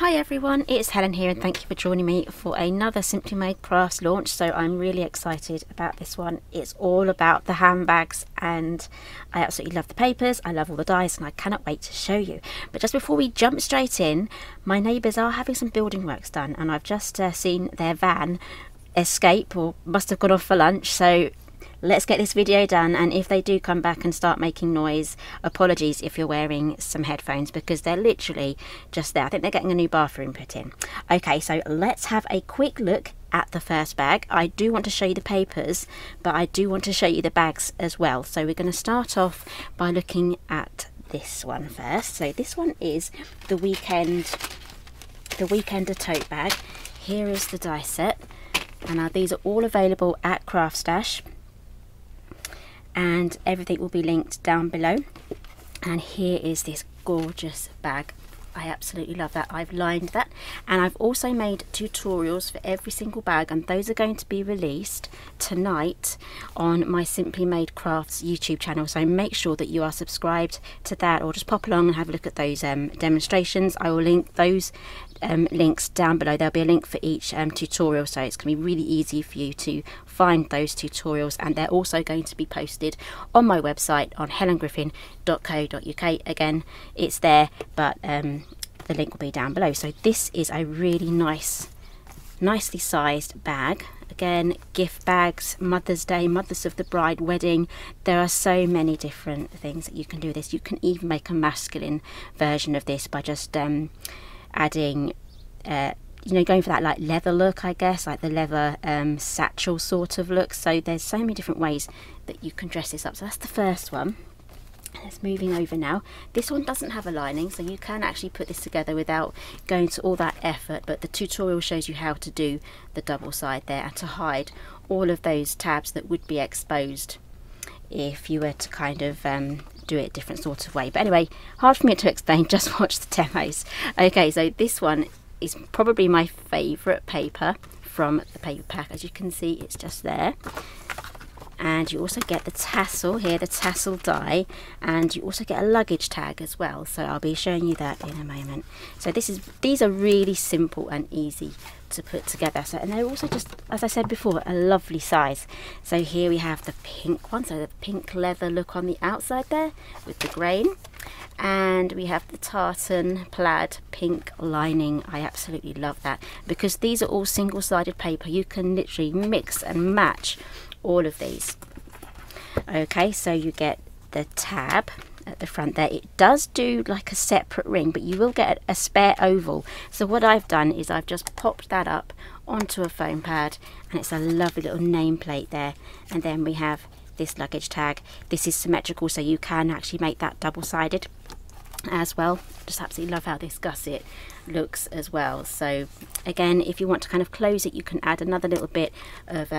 Hi everyone, it's Helen here and thank you for joining me for another Simply Made Crafts launch. So I'm really excited about this one. It's all about the handbags and I absolutely love the papers, I love all the dies and I cannot wait to show you. But just before we jump straight in, my neighbours are having some building works done and I've just seen their van escape or must have gone off for lunch. So let's get this video done, and if they do come back and start making noise, apologies if you're wearing some headphones because they're literally just there. I think they're getting a new bathroom put in. Okay, so let's have a quick look at the first bag. I do want to show you the papers, but I do want to show you the bags as well. So we're going to start off by looking at this one first. So this one is the Weekender Tote Bag. Here is the die set, and these are all available at Craft Stash. And everything will be linked down below. And here is this gorgeous bag. I absolutely love that. I've lined that, and I've also made tutorials for every single bag, and those are going to be released tonight on my Simply Made Crafts YouTube channel. So make sure that you are subscribed to that, or just pop along and have a look at those demonstrations. I will link those links down below. There'll be a link for each tutorial, so it's going to be really easy for you to find those tutorials, and they're also going to be posted on my website on helengriffin.co.uk. again, it's there, but the link will be down below. So this is a really nicely sized bag. Again, gift bags, Mother's Day, Mothers of the Bride, wedding. There are so many different things that you can do with this. You can even make a masculine version of this by just adding you know, going for that like leather look, I guess, like the leather satchel sort of look. So there's so many different ways that you can dress this up. So that's the first one. Let's moving over now. This one doesn't have a lining, so you can actually put this together without going to all that effort, but the tutorial shows you how to do the double side there and to hide all of those tabs that would be exposed if you were to kind of do it a different sort of way. But anyway, hard for me to explain, just watch the demos. Okay, so this one is probably my favourite paper from the paper pack. As you can see, it's just there. And you also get the tassel here, the tassel die, and you also get a luggage tag as well. So I'll be showing you that in a moment. So these are really simple and easy to put together. So, and they're also just, as I said before, a lovely size. So here we have the pink one, so the pink leather look on the outside there with the grain. And we have the tartan plaid pink lining. I absolutely love that because these are all single-sided paper. You can literally mix and match all of these. Okay, so you get the tab at the front there. It does do like a separate ring, but you will get a spare oval. So what I've done is I've just popped that up onto a foam pad, and it's a lovely little nameplate there. And then we have this luggage tag. This is symmetrical, so you can actually make that double-sided as well. Just absolutely love how this gusset looks as well. So again, if you want to kind of close it, you can add another little bit of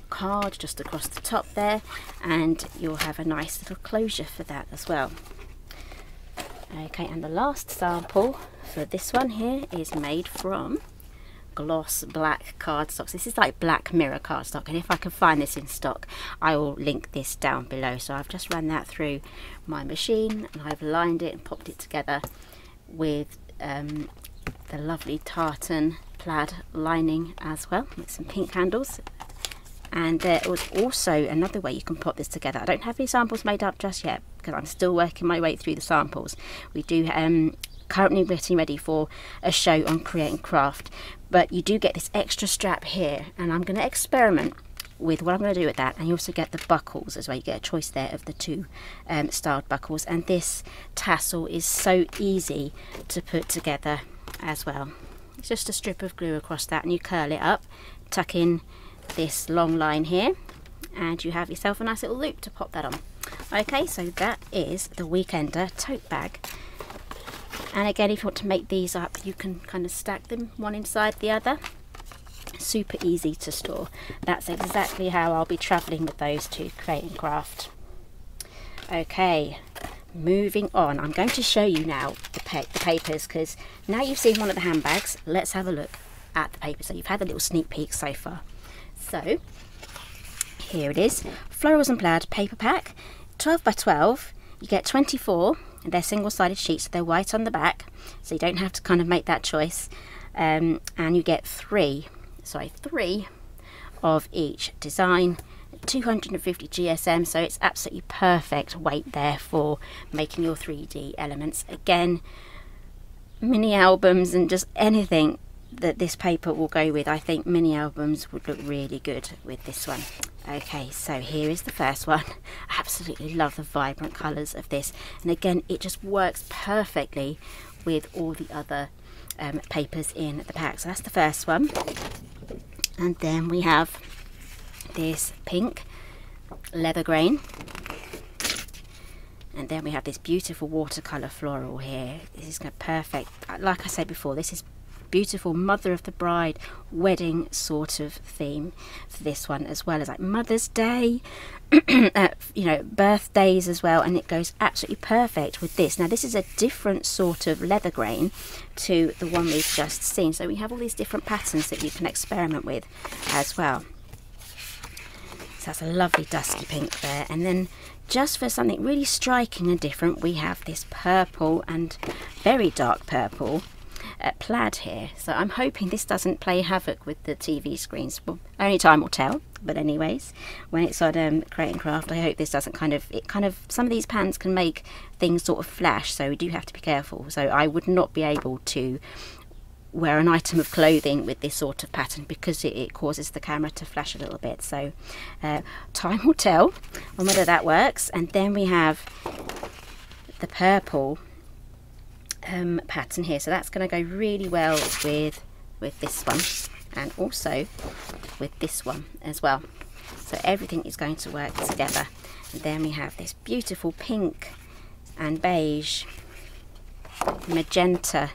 card just across the top there, and you'll have a nice little closure for that as well. Okay, and the last sample for this one here is made from gloss black cardstock. This is like black mirror cardstock, and if I can find this in stock, I will link this down below. So I've just run that through my machine, and I've lined it and popped it together with the lovely tartan plaid lining as well, with some pink handles. And there was also another way you can pop this together. I don't have any samples made up just yet because I'm still working my way through the samples. We do currently getting ready for a show on Create and Craft, but you do get this extra strap here, and I'm going to experiment with what I'm going to do with that. And you also get the buckles as well. You get a choice there of the two styled buckles, and this tassel is so easy to put together as well. It's just a strip of glue across that, and you curl it up, tuck in this long line here, and you have yourself a nice little loop to pop that on. Okay, so that is the Weekender Tote Bag. And again, if you want to make these up, you can kind of stack them one inside the other. Super easy to store. That's exactly how I'll be travelling with those to Create and Craft. Okay, moving on. I'm going to show you now the papers, because now you've seen one of the handbags, let's have a look at the paper. So you've had a little sneak peek so far. So here it is, Florals and Plaid paper pack, 12 by 12. You get 24 They're single-sided sheets, so they're white on the back, so you don't have to kind of make that choice. And you get three of each design, 250 GSM, so it's absolutely perfect weight there for making your 3D elements. Again, mini albums and just anything that this paper will go with. I think mini albums would look really good with this one. Okay, so here is the first one. I absolutely love the vibrant colours of this, and again it just works perfectly with all the other papers in the pack. So that's the first one, and then we have this pink leather grain, and then we have this beautiful watercolour floral here. This is perfect. Like I said before, this is beautiful mother of the bride wedding sort of theme for this one, as well as like Mother's Day, you know, birthdays as well, and it goes absolutely perfect with this. Now this is a different sort of leather grain to the one we've just seen, so we have all these different patterns that you can experiment with as well. So that's a lovely dusky pink there, and then just for something really striking and different, we have this purple and very dark purple plaid here. So I'm hoping this doesn't play havoc with the TV screens. Well, only time will tell, but anyways, when it's on Create & Craft, I hope this doesn't some of these pans can make things sort of flash, so we do have to be careful. So I would not be able to wear an item of clothing with this sort of pattern because it causes the camera to flash a little bit. So time will tell on whether that works. And then we have the purple pattern here, so that's going to go really well with this one, and also with this one as well. So everything is going to work together. And then we have this beautiful pink and beige magenta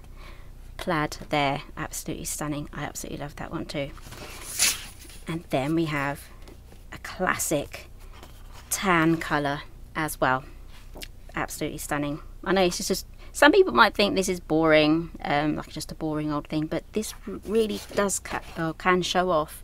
plaid there, absolutely stunning. I absolutely love that one too. And then we have a classic tan colour as well, absolutely stunning. I know it's just some people might think this is boring, like just a boring old thing, but this really does can show off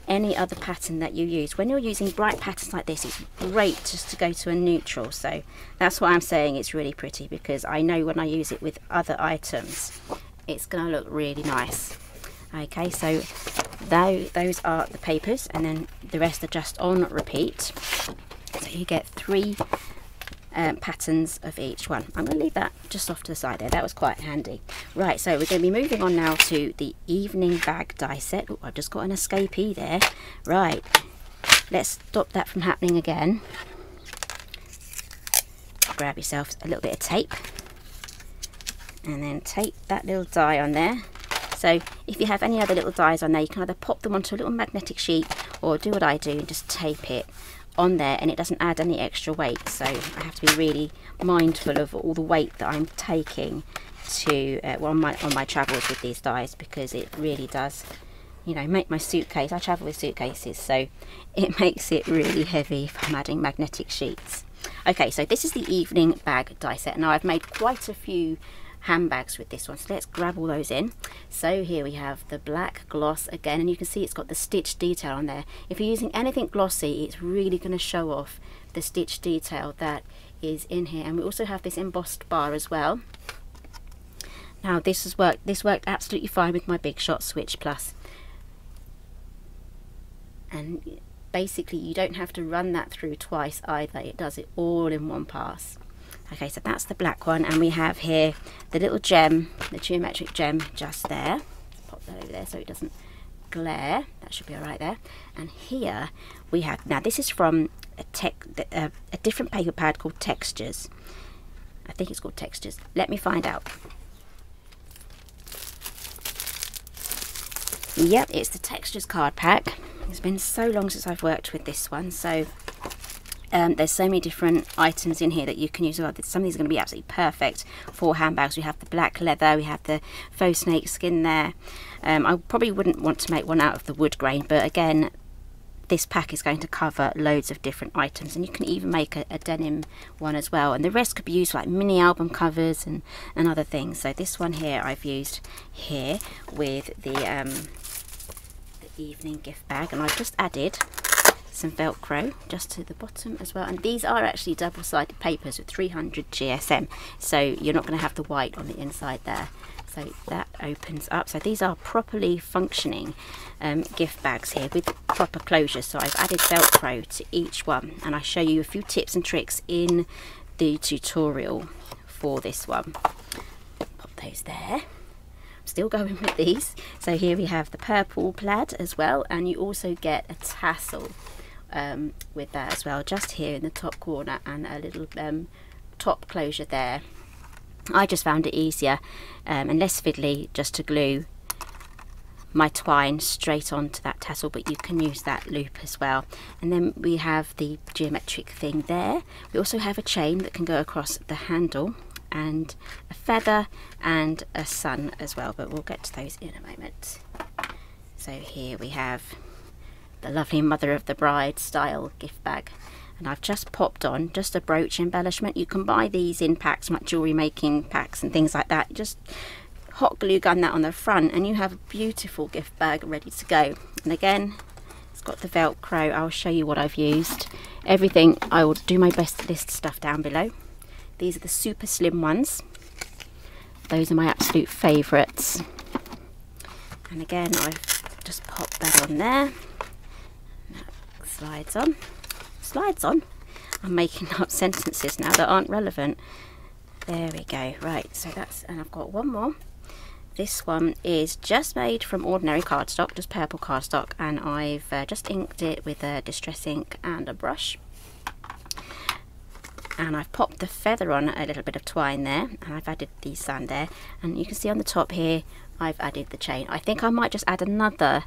any other pattern that you use. When you're using bright patterns like this, it's great just to go to a neutral. So that's why I'm saying it's really pretty, because I know when I use it with other items, it's going to look really nice. Okay, so those are the papers, and then the rest are just on repeat. So you get three patterns of each one. I'm going to leave that just off to the side there. That was quite handy. Right, so we're going to be moving on now to the evening bag die set. Oh, I've just got an escapee there. Right, let's stop that from happening again. Grab yourself a little bit of tape and then tape that little die on there. So if you have any other little dies on there, you can either pop them onto a little magnetic sheet or do what I do and just tape it on there, and it doesn't add any extra weight. So I have to be really mindful of all the weight that I'm taking to on my travels with these dies, because it really does, you know, make my suitcase. I travel with suitcases, so it makes it really heavy if I'm adding magnetic sheets. Okay, so this is the evening bag die set. Now I've made quite a few handbags with this one, so let's grab all those in. So here we have the black gloss again, and you can see it's got the stitch detail on there. If you're using anything glossy, it's really going to show off the stitch detail that is in here. And we also have this embossed bar as well. Now this worked absolutely fine with my Big Shot Switch Plus, and basically you don't have to run that through twice either. It does it all in one pass. Okay, so that's the black one, and we have here the little gem, the geometric gem just there. Pop that over there so it doesn't glare. That should be all right there. And here we have, now this is from a different paper pad called Textures. I think it's called Textures. Let me find out. Yep, it's the Textures card pack. It's been so long since I've worked with this one, so there's so many different items in here that you can use. Some of these are going to be absolutely perfect for handbags. We have the black leather, we have the faux snake skin there. I probably wouldn't want to make one out of the wood grain, but again, this pack is going to cover loads of different items, and you can even make a denim one as well, and the rest could be used for like mini album covers and other things. So this one here I've used here with the evening gift bag, and I've just added some Velcro just to the bottom as well, and these are actually double-sided papers with 300 GSM, so you're not going to have the white on the inside there. So that opens up. So these are properly functioning gift bags here with proper closure. So I've added Velcro to each one, and I show you a few tips and tricks in the tutorial for this one. Pop those there. I'm still going with these. So here we have the purple plaid as well, and you also get a tassel with that as well, just here in the top corner, and a little top closure there. I just found it easier and less fiddly just to glue my twine straight onto that tassel, but you can use that loop as well. And then we have the geometric thing there. We also have a chain that can go across the handle, and a feather and a sun as well, but we'll get to those in a moment. So here we have the lovely mother of the bride style gift bag, and I've just popped on just a brooch embellishment. You can buy these in packs, like jewellery making packs and things like that. Just hot glue gun that on the front and you have a beautiful gift bag ready to go. And again, it's got the Velcro. I'll show you what I've used. Everything, I will do my best to list stuff down below. These are the super slim ones. Those are my absolute favourites. And again, I've just popped that on there. That slides on. Slides on. I'm making up sentences now that aren't relevant. There we go. Right, so that's, and I've got one more. This one is just made from ordinary cardstock, just purple cardstock, and I've just inked it with a distress ink and a brush. And I've popped the feather on a little bit of twine there, and I've added the sun there, and you can see on the top here I've added the chain. I think I might just add another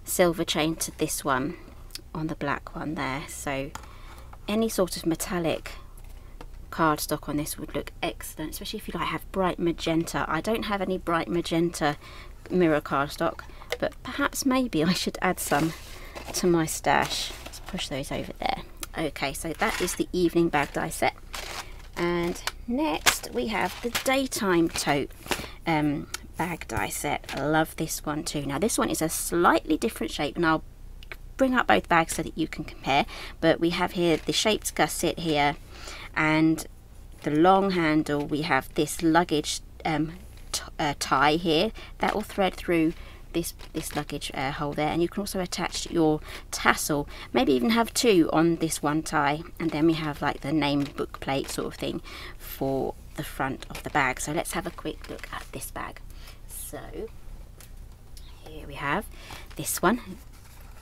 silver chain to this one on the black one there. So any sort of metallic cardstock on this would look excellent, especially if you like have bright magenta. I don't have any bright magenta mirror cardstock, but perhaps maybe I should add some to my stash. Let's push those over there. Okay, so that is the evening bag die set, and next we have the daytime tote bag die set. I love this one too. Now this one is a slightly different shape, and I'll bring up both bags so that you can compare, but we have here the shaped gusset here, and the long handle. We have this luggage tie here that will thread through this luggage hole there, and you can also attach your tassel, maybe even have two on this one tie, and then we have like the name book plate sort of thing for the front of the bag. So let's have a quick look at this bag. So here we have this one,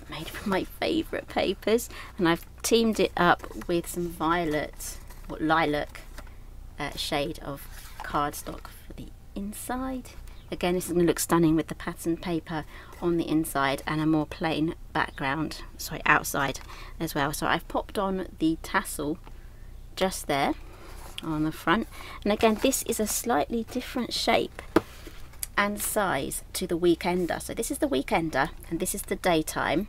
made from my favourite papers, and I've teamed it up with some violet or lilac shade of cardstock for the inside. Again, this is going to look stunning with the patterned paper on the inside and a more plain background, sorry, outside as well. So I've popped on the tassel just there on the front, and again this is a slightly different shape and size to the Weekender. So this is the Weekender and this is the daytime.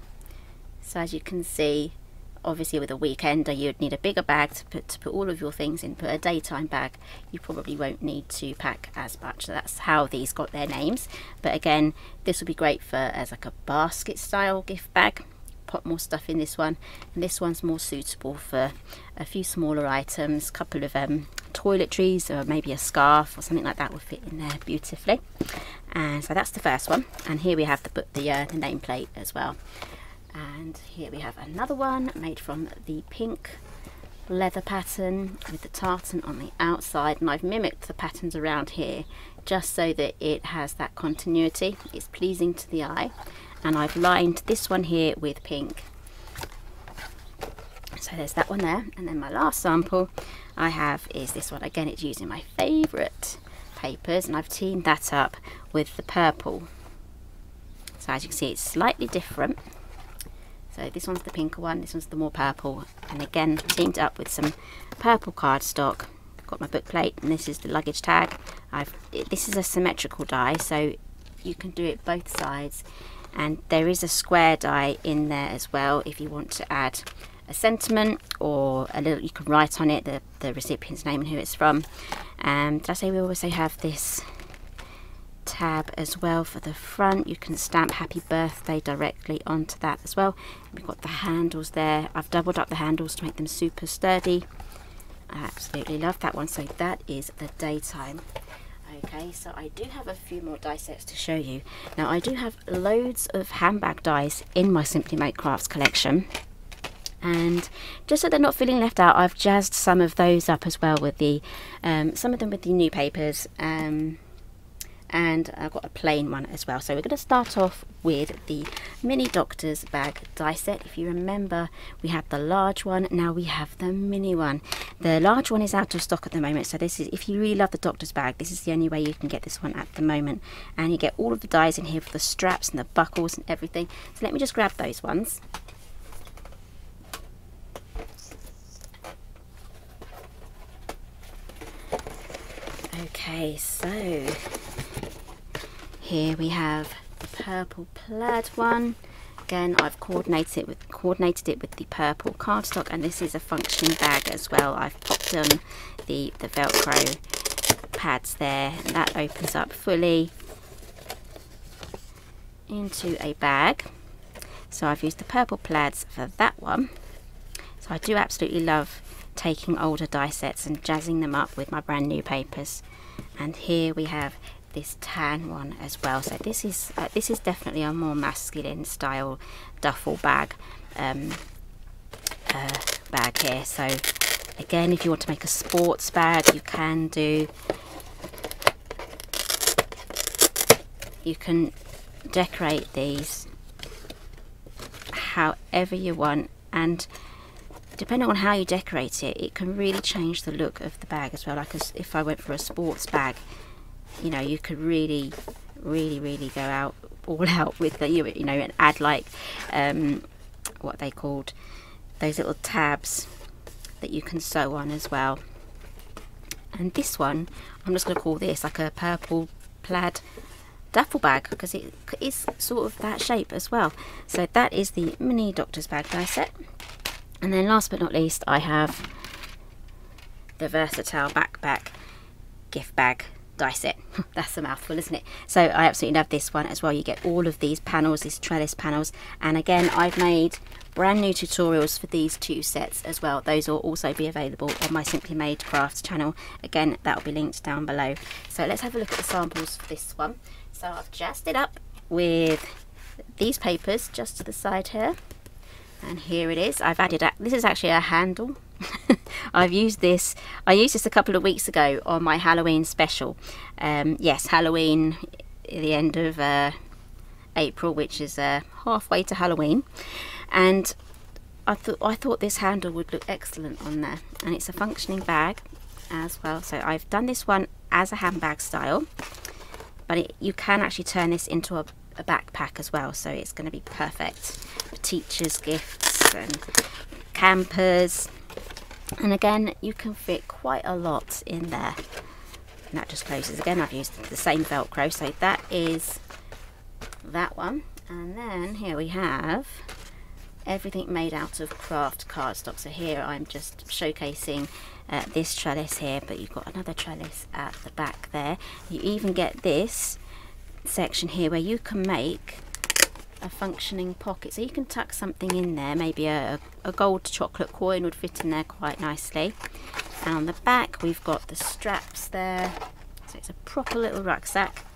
So as you can see, obviously with a Weekender you'd need a bigger bag to put all of your things in, but a daytime bag you probably won't need to pack as much. So that's how these got their names. But again, this would be great for as like a basket style gift bag. Pop more stuff in this one, and this one's more suitable for a few smaller items, couple of toiletries, or maybe a scarf or something like that will fit in there beautifully. And so that's the first one, and here we have the nameplate as well. And here we have another one made from the pink leather pattern with the tartan on the outside, and I've mimicked the patterns around here just so that it has that continuity. It's pleasing to the eye, and I've lined this one here with pink. So there's that one there, and then my last sample I have is this one. Again, it's using my favourite papers, and I've teamed that up with the purple. So as you can see, it's slightly different. So this one's the pinker one, this one's the more purple, and again teamed up with some purple cardstock. Got my book plate, and this is the luggage tag. This is a symmetrical die, so you can do it both sides, and there is a square die in there as well if you want to add a sentiment or a little, you can write on it the recipient's name and who it's from. Did I say we also have this tab as well for the front. You can stamp happy birthday directly onto that as well. We've got the handles there. I've doubled up the handles to make them super sturdy. I absolutely love that one. So that is the daytime. Okay, so I do have a few more die sets to show you. Now I do have loads of handbag dies in my Simply Made Crafts collection, and just so they're not feeling left out, I've jazzed some of those up as well with the some of them with the new papers, and I've got a plain one as well. So we're going to start off with the mini doctor's bag die set. If you remember, we had the large one, now we have the mini one. The large one is out of stock at the moment, so this is, if you really love the doctor's bag, this is the only way you can get this one at the moment. And you get all of the dies in here for the straps and the buckles and everything. So let me just grab those ones. Okay, so here we have the purple plaid one. Again, I've coordinated it with the purple cardstock, and this is a functioning bag as well. I've popped on the Velcro pads there, and that opens up fully into a bag. So I've used the purple plaids for that one. So I do absolutely love taking older die sets and jazzing them up with my brand new papers. And here we have this tan one as well. So this is definitely a more masculine style duffel bag bag here. So again, if you want to make a sports bag, you can do. You can decorate these however you want, and depending on how you decorate it, it can really change the look of the bag as well. Like if I went for a sports bag, you know, you could really go out all out with the, you know, and add like what they called, those little tabs that you can sew on as well. And this one, I'm just going to call this like a purple plaid duffel bag, because it is sort of that shape as well. So that is the mini doctor's bag die set. And then last but not least, I have the versatile backpack gift bag die set. That's a mouthful, isn't it? So I absolutely love this one as well. You get all of these panels, these trellis panels, and again, I've made brand new tutorials for these two sets as well. Those will also be available on my Simply Made Crafts channel. Again, that will be linked down below. So let's have a look at the samples for this one. So I've jazzed it up with these papers just to the side here, and here it is. I've added this is actually a handle. I used this a couple of weeks ago on my Halloween special. Yes, Halloween at the end of April, which is halfway to Halloween, and I thought this handle would look excellent on there, and it's a functioning bag as well. So I've done this one as a handbag style, but you can actually turn this into a backpack as well, so it's going to be perfect for teachers' gifts and campers. And again, you can fit quite a lot in there, and that just closes. Again, I've used the same Velcro, so that is that one. And then here we have everything made out of Kraft cardstock. So here I'm just showcasing this trellis here, but you've got another trellis at the back there. You even get this section here where you can make a functioning pocket, so you can tuck something in there. Maybe a gold chocolate coin would fit in there quite nicely. And on the back we've got the straps there, so it's a proper little rucksack.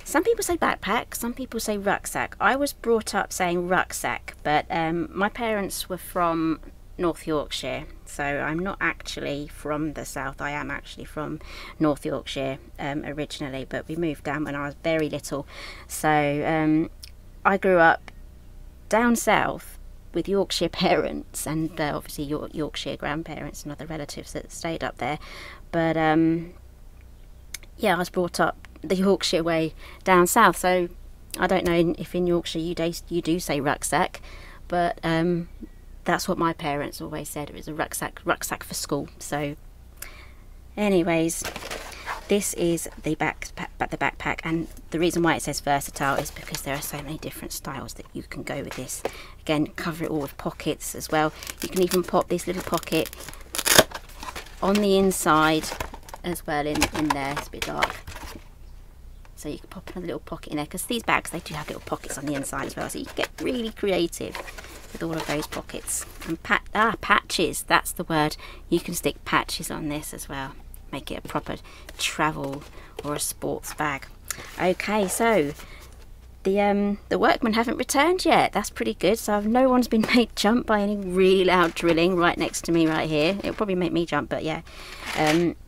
Some people say backpack, some people say rucksack. I was brought up saying rucksack, but my parents were from North Yorkshire, so I'm not actually from the south. I am actually from North Yorkshire originally, but we moved down when I was very little. So I grew up down south with Yorkshire parents, and obviously Yorkshire grandparents and other relatives that stayed up there. But yeah, I was brought up the Yorkshire way down south, so I don't know if in Yorkshire you do say rucksack, but that's what my parents always said. It was a rucksack for school. So anyways, this is the backpack, and the reason why it says versatile is because there are so many different styles that you can go with this. Again, cover it all with pockets as well. You can even pop this little pocket on the inside as well in there. It's a bit dark. So you can pop in a little pocket in there, because these bags, they do have little pockets on the inside as well, so you can get really creative with all of those pockets. And patches, that's the word. You can stick patches on this as well, make it a proper travel or a sports bag. Okay, so the workmen haven't returned yet. That's pretty good. So no one's been made jump by any really loud drilling right next to me right here. It'll probably make me jump, but yeah,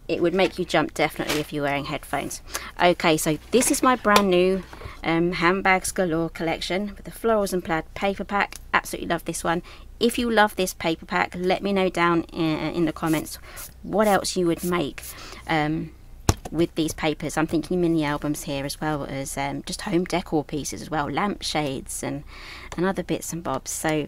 it would make you jump definitely if you're wearing headphones. Okay, so this is my brand new Handbags Galore collection with the Florals and Plaid paper pack. Absolutely love this one. If you love this paper pack, let me know down in the comments what else you would make with these papers. I'm thinking mini albums here, as well as just home decor pieces as well, lampshades and other bits and bobs. So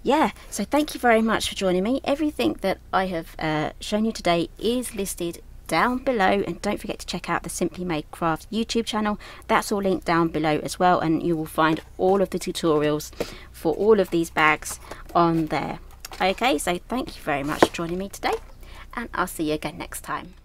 yeah, so thank you very much for joining me. Everything that I have shown you today is listed down below, and don't forget to check out the Simply Made Crafts YouTube channel. That's all linked down below as well, and you will find all of the tutorials for all of these bags on there. Okay, so thank you very much for joining me today, and I'll see you again next time.